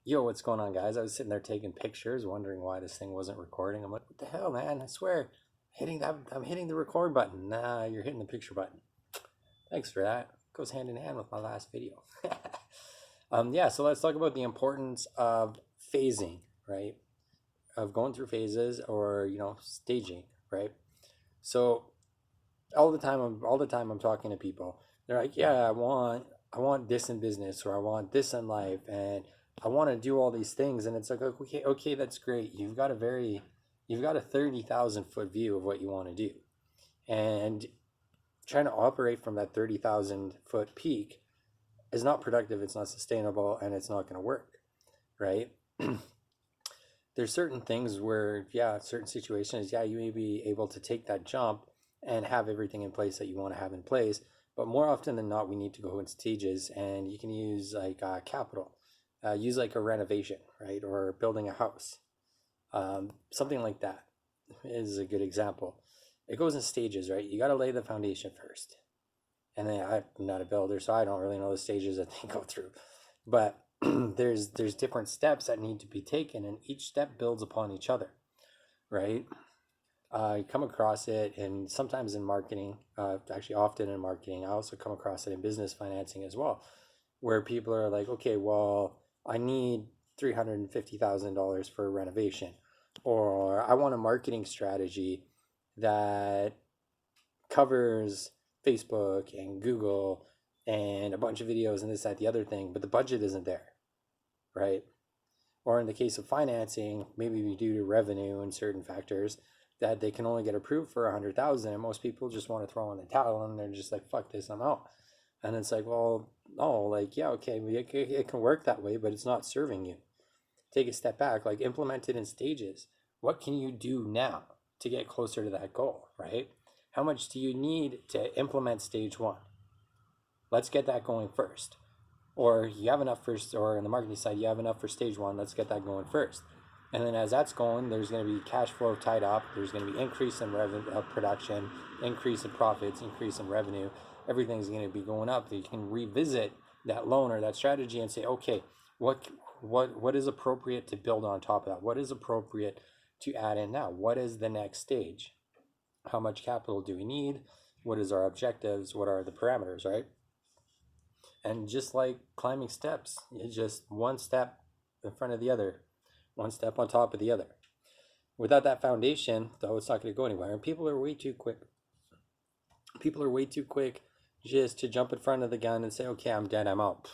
Yo, what's going on, guys? I was sitting there taking pictures, wondering why this thing wasn't recording. I'm like, what the hell, man? I swear, I'm hitting the record button. Nah, you're hitting the picture button. Thanks for that. Goes hand in hand with my last video. Yeah, so let's talk about the importance of phasing, right? Of going through phases or, staging, right? So all the time I'm talking to people. They're like, yeah, I want this in business, or I want this in life, and I want to do all these things. And it's like, okay, that's great. You've got a 30,000 foot view of what you want to do, and trying to operate from that 30,000 foot peak is not productive. It's not sustainable, and it's not going to work, right? There's certain things where, yeah, certain situations, yeah, you may be able to take that jump and have everything in place that you want to have in place. But more often than not, we need to go in stages, and you can use like capital, use like a renovation, right? Or building a house. Something like that is a good example. It goes in stages, right? You got to lay the foundation first. And then I'm not a builder, so I don't really know the stages that they go through. But there's different steps that need to be taken, and each step builds upon each other, right? I come across it, and sometimes in marketing, actually often in marketing. I also come across it in business financing as well, where people are like, okay, well, I need $350,000 for a renovation, or I want a marketing strategy that covers Facebook and Google and a bunch of videos and this, that, the other thing, but the budget isn't there, right? Or in the case of financing, maybe due to revenue and certain factors, that they can only get approved for 100,000, and most people just want to throw in the towel, and they're just like, fuck this, I'm out. And it's like, well, no, like, yeah, okay, it can work that way, but it's not serving you. Take a step back, like implement it in stages. What can you do now to get closer to that goal, right? How much do you need to implement stage one? Let's get that going first. Or you have enough first, or on the marketing side, you have enough for stage one. Let's get that going first. And then as that's going, there's going to be cash flow tied up. There's going to be increase in revenue, production, increase in profits, increase in revenue. Everything's going to be going up. You can revisit that loan or that strategy and say, okay, what is appropriate to build on top of that? What is appropriate to add in now? What is the next stage? How much capital do we need? What is our objectives? What are the parameters, right? And just like climbing steps, it's just one step in front of the other, one step on top of the other. Without that foundation, though, it's not going to go anywhere. And people are way too quick. People are way too quick just to jump in front of the gun and say, okay, I'm dead, I'm out.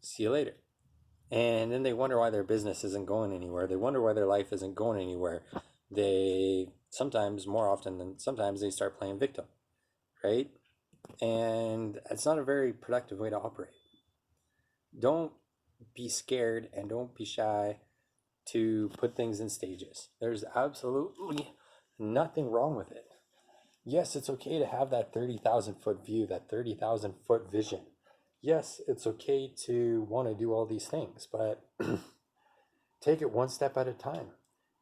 See you later. And then they wonder why their business isn't going anywhere. They wonder why their life isn't going anywhere. They sometimes, more often than sometimes, they start playing victim, right? And it's not a very productive way to operate. Don't be scared and don't be shy to put things in stages. There's absolutely nothing wrong with it. Yes, it's okay to have that 30,000 foot view, that 30,000 foot vision. Yes, it's okay to want to do all these things, but take it one step at a time.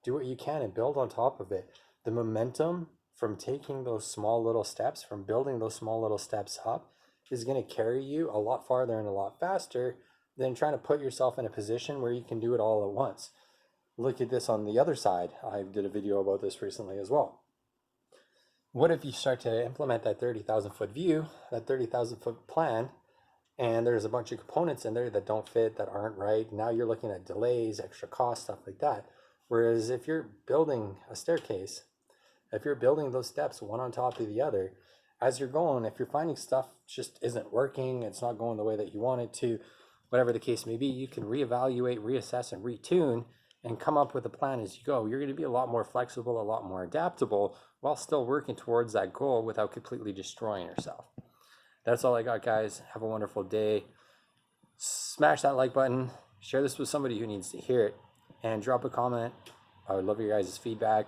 Do what you can and build on top of it. The momentum from taking those small little steps, from building those small little steps up, is going to carry you a lot farther and a lot faster than trying to put yourself in a position where you can do it all at once. Look at this on the other side. I did a video about this recently as well. What if you start to implement that 30,000 foot view, that 30,000 foot plan, and there's a bunch of components in there that don't fit, that aren't right? Now you're looking at delays, extra costs, stuff like that. Whereas if you're building a staircase, if you're building those steps one on top of the other, as you're going, if you're finding stuff just isn't working, it's not going the way that you want it to, whatever the case may be, you can reevaluate, reassess, and retune and come up with a plan as you go. You're going to be a lot more flexible, a lot more adaptable, while still working towards that goal without completely destroying yourself. That's all I got, guys. Have a wonderful day. Smash that like button. Share this with somebody who needs to hear it. And drop a comment. I would love your guys' feedback.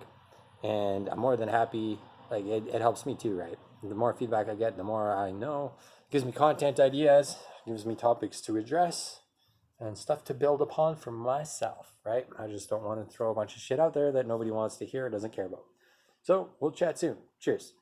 And I'm more than happy. Like, it helps me too, right? The more feedback I get, the more I know. It gives me content ideas. Gives me topics to address. And stuff to build upon for myself, right? I just don't want to throw a bunch of shit out there that nobody wants to hear or doesn't care about. So, we'll chat soon. Cheers.